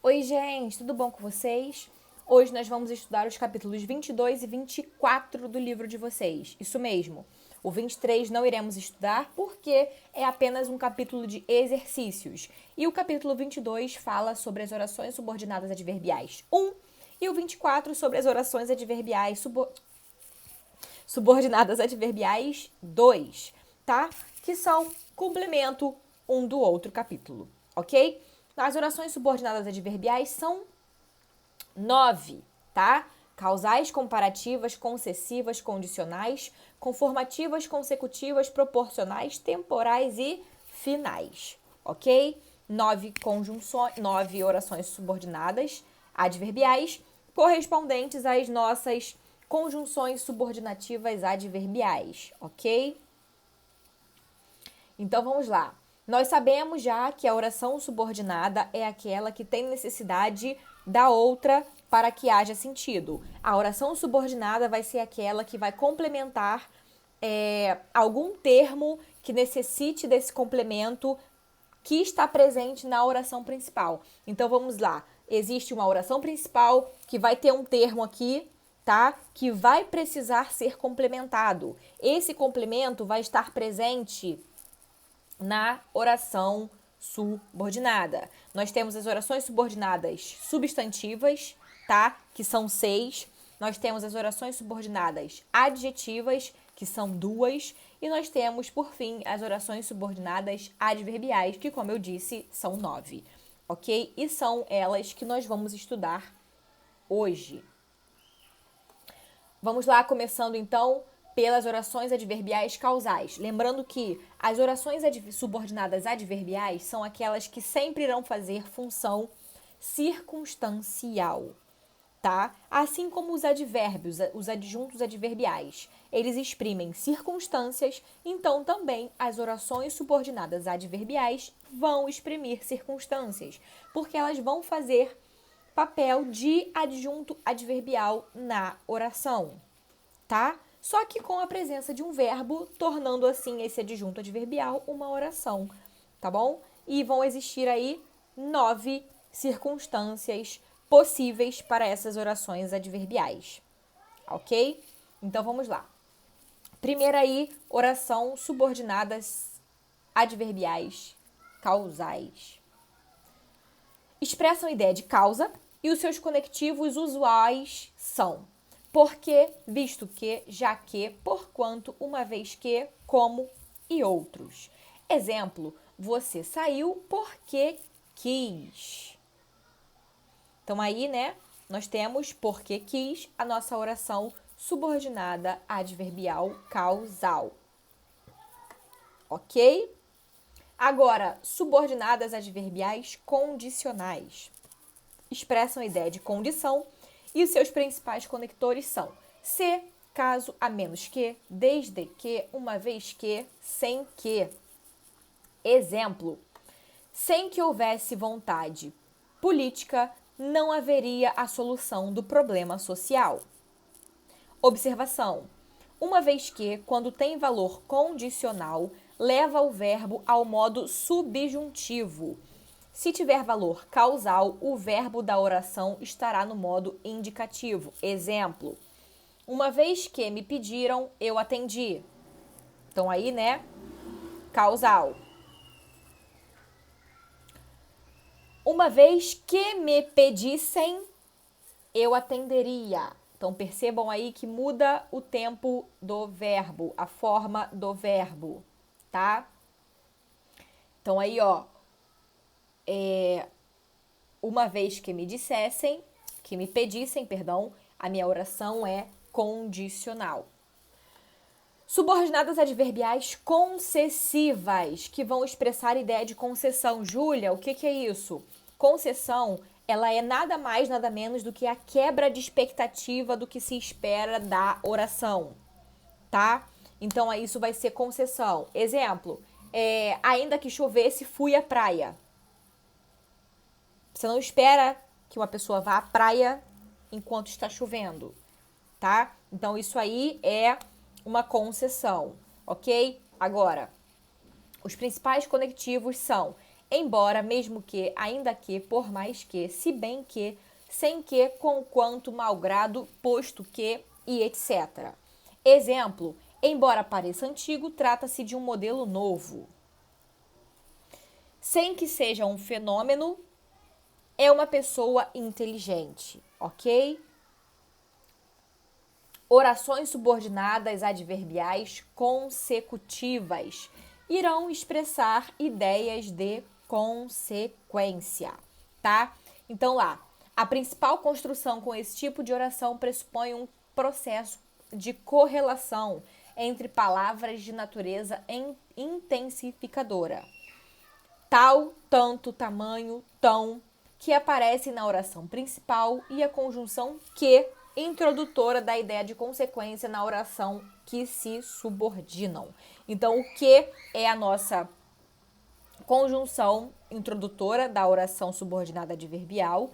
Oi, gente, tudo bom com vocês? Hoje nós vamos estudar os capítulos 22 e 24 do livro de vocês. Isso mesmo. O 23 não iremos estudar porque é apenas um capítulo de exercícios. E o capítulo 22 fala sobre as orações subordinadas adverbiais 1 e o 24 sobre as orações adverbiais subordinadas adverbiais 2, tá? Que são complemento um do outro capítulo, ok? As orações subordinadas adverbiais são 9, tá? Causais, comparativas, concessivas, condicionais, conformativas, consecutivas, proporcionais, temporais e finais, ok? 9 orações subordinadas adverbiais correspondentes às nossas conjunções subordinativas adverbiais, ok? Então vamos lá. Nós sabemos já que a oração subordinada é aquela que tem necessidade da outra para que haja sentido. A oração subordinada vai ser aquela que vai complementar algum termo que necessite desse complemento que está presente na oração principal. Então vamos lá. Existe uma oração principal que vai ter um termo aqui, tá? Que vai precisar ser complementado. Esse complemento vai estar presente na oração subordinada. Nós temos as orações subordinadas substantivas, tá? Que são 6. Nós temos as orações subordinadas adjetivas, que são 2. E nós temos, por fim, as orações subordinadas adverbiais, que, como eu disse, são 9. Ok? E são elas que nós vamos estudar hoje. Vamos lá, começando então pelas orações adverbiais causais. Lembrando que as orações subordinadas adverbiais são aquelas que sempre irão fazer função circunstancial, tá? Assim como os advérbios, os adjuntos adverbiais, eles exprimem circunstâncias, então também as orações subordinadas adverbiais vão exprimir circunstâncias, porque elas vão fazer papel de adjunto adverbial na oração, tá? Só que com a presença de um verbo, tornando assim esse adjunto adverbial uma oração, tá bom? E vão existir aí 9 circunstâncias possíveis para essas orações adverbiais, ok? Então vamos lá. Primeiro aí, oração subordinadas adverbiais causais. Expressam a ideia de causa e os seus conectivos usuais são porque, visto que, já que, porquanto, uma vez que, como e outros. Exemplo, você saiu porque quis. Então aí, né, nós temos porque quis a nossa oração subordinada adverbial causal. Ok? Agora, subordinadas adverbiais condicionais. Expressam a ideia de condição e os seus principais conectores são se, caso, a menos que, desde que, uma vez que, sem que. Exemplo, sem que houvesse vontade política, não haveria a solução do problema social. Observação, uma vez que, quando tem valor condicional, leva o verbo ao modo subjuntivo. Se tiver valor causal, o verbo da oração estará no modo indicativo. Exemplo, uma vez que me pediram, eu atendi. Então aí, né, causal. Uma vez que me pedissem, eu atenderia. Então percebam aí que muda o tempo do verbo, a forma do verbo, tá? Então aí, ó, uma vez que me dissessem, que me pedissem, perdão, a minha oração é condicional. Subordinadas adverbiais concessivas, que vão expressar a ideia de concessão. Júlia, o que é isso? Concessão, ela é nada mais, nada menos do que a quebra de expectativa do que se espera da oração, tá? Então, isso vai ser concessão. Exemplo, ainda que chovesse, fui à praia. Você não espera que uma pessoa vá à praia enquanto está chovendo, tá? Então, isso aí é uma concessão, ok? Agora, os principais conectivos são embora, mesmo que, ainda que, por mais que, se bem que, sem que, conquanto, malgrado, posto que e etc. Exemplo, embora pareça antigo, trata-se de um modelo novo. Sem que seja um fenômeno, é uma pessoa inteligente, ok? Orações subordinadas adverbiais consecutivas irão expressar ideias de consequência, tá? Então lá, a principal construção com esse tipo de oração pressupõe um processo de correlação entre palavras de natureza intensificadora. Tal, tanto, tamanho, tão, que aparece na oração principal, e a conjunção que, introdutora da ideia de consequência na oração que se subordinam. Então, o que é a nossa conjunção introdutora da oração subordinada adverbial,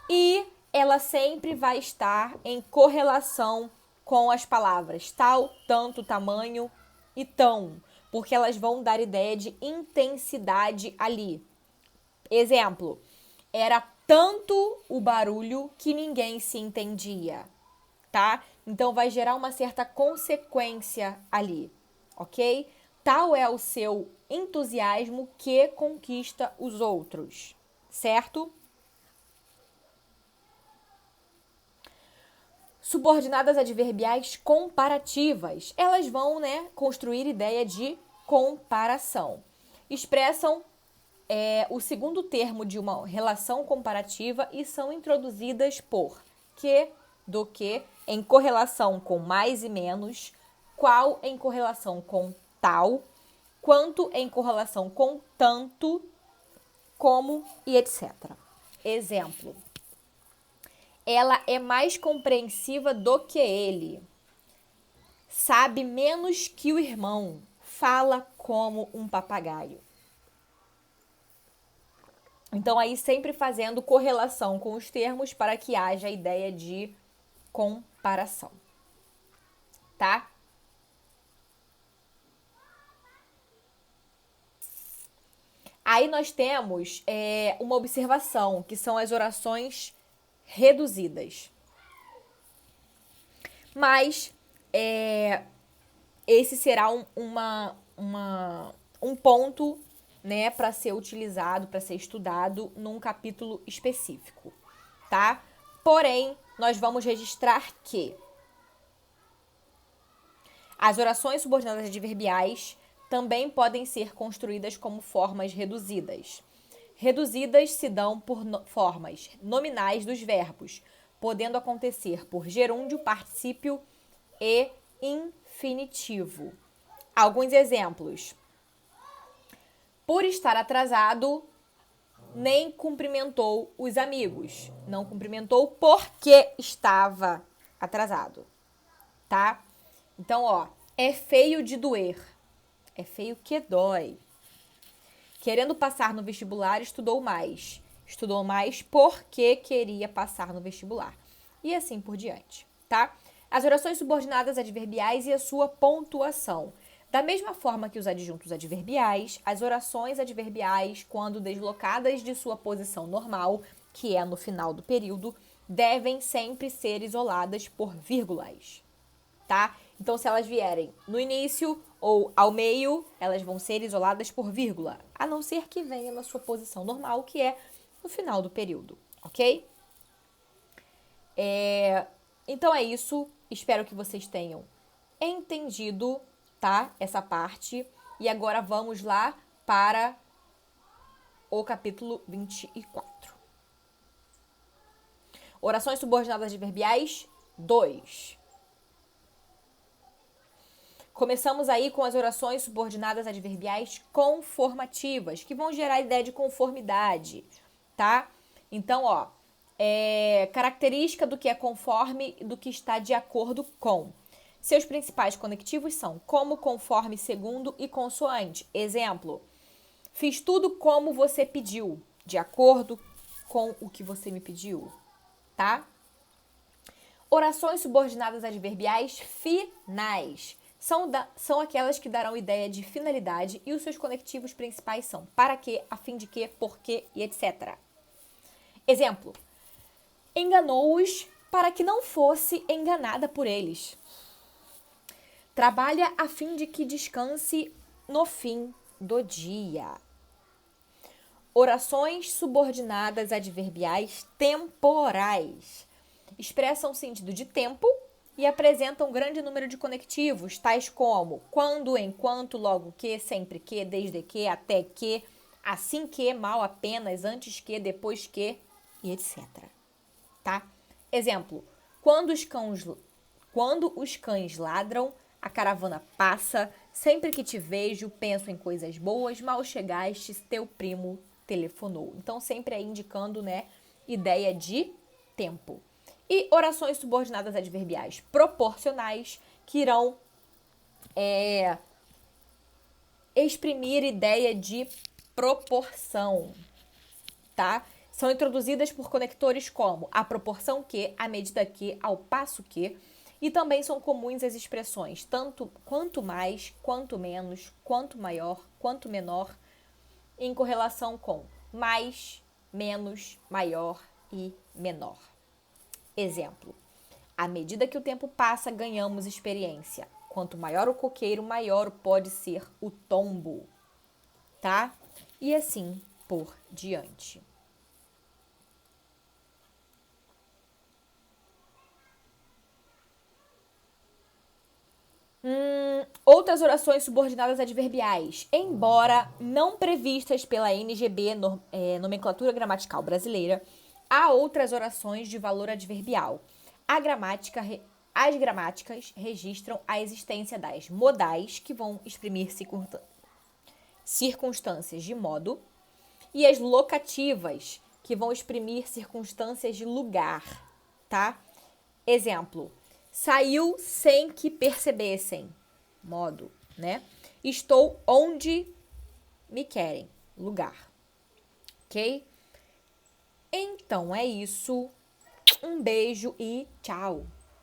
e ela sempre vai estar em correlação com as palavras tal, tanto, tamanho e tão, porque elas vão dar ideia de intensidade ali. Exemplo, era tanto o barulho que ninguém se entendia, tá? Então vai gerar uma certa consequência ali, ok? Tal é o seu entusiasmo que conquista os outros, certo? Subordinadas adverbiais comparativas, elas vão, construir ideia de comparação. Expressam o segundo termo de uma relação comparativa e são introduzidas por que, do que, em correlação com mais e menos, qual em correlação com tal, quanto em correlação com tanto, como e etc. Exemplo. Ela é mais compreensiva do que ele. Sabe menos que o irmão. Fala como um papagaio. Então, aí sempre fazendo correlação com os termos para que haja a ideia de comparação. Tá? Aí nós temos uma observação, que são as orações reduzidas. Mas esse será um ponto, para ser utilizado, para ser estudado num capítulo específico, tá? Porém, nós vamos registrar que as orações subordinadas adverbiais também podem ser construídas como formas reduzidas. Reduzidas se dão por formas nominais dos verbos, podendo acontecer por gerúndio, particípio e infinitivo. Alguns exemplos. Por estar atrasado, nem cumprimentou os amigos. Não cumprimentou porque estava atrasado, tá? Então, é feio de doer. É feio que dói. Querendo passar no vestibular, estudou mais. Estudou mais porque queria passar no vestibular. E assim por diante, tá? As orações subordinadas adverbiais e a sua pontuação. Da mesma forma que os adjuntos adverbiais, as orações adverbiais, quando deslocadas de sua posição normal, que é no final do período, devem sempre ser isoladas por vírgulas, tá? Então, se elas vierem no início ou ao meio, elas vão ser isoladas por vírgula, a não ser que venha na sua posição normal, que é no final do período, ok? Então é isso. Espero que vocês tenham entendido, tá? Essa parte. E agora vamos lá para o capítulo 24. Orações subordinadas adverbiais 2. Começamos aí com as orações subordinadas adverbiais conformativas, que vão gerar a ideia de conformidade, tá? Então, característica do que é conforme e do que está de acordo com. Seus principais conectivos são como, conforme, segundo e consoante. Exemplo, fiz tudo como você pediu, de acordo com o que você me pediu, tá? Orações subordinadas adverbiais finais. são aquelas que darão ideia de finalidade e os seus conectivos principais são para quê, a fim de quê, por quê e etc. Exemplo: enganou-os para que não fosse enganada por eles. Trabalha a fim de que descanse no fim do dia. Orações subordinadas adverbiais temporais. Expressam o sentido de tempo e apresentam um grande número de conectivos, tais como quando, enquanto, logo que, sempre que, desde que, até que, assim que, mal apenas, antes que, depois que e etc. Tá? Exemplo: quando os cães ladram, a caravana passa, sempre que te vejo, penso em coisas boas, mal chegaste, teu primo telefonou. Então, sempre aí indicando, né, ideia de tempo. E orações subordinadas adverbiais proporcionais, que irão exprimir ideia de proporção, tá? São introduzidas por conectores como a proporção que, à medida que, ao passo que, e também são comuns as expressões tanto quanto mais, quanto menos, quanto maior, quanto menor, em correlação com mais, menos, maior e menor. Exemplo: à medida que o tempo passa, ganhamos experiência. Quanto maior o coqueiro, maior pode ser o tombo, tá? E assim por diante. Outras orações subordinadas adverbiais, embora não previstas pela NGB, Nomenclatura Gramatical Brasileira, há outras orações de valor adverbial. As gramáticas registram a existência das modais, que vão exprimir circunstâncias de modo, e as locativas, que vão exprimir circunstâncias de lugar, tá? Exemplo: saiu sem que percebessem, modo, né? Estou onde me querem, lugar, ok? Então é isso. Um beijo e tchau!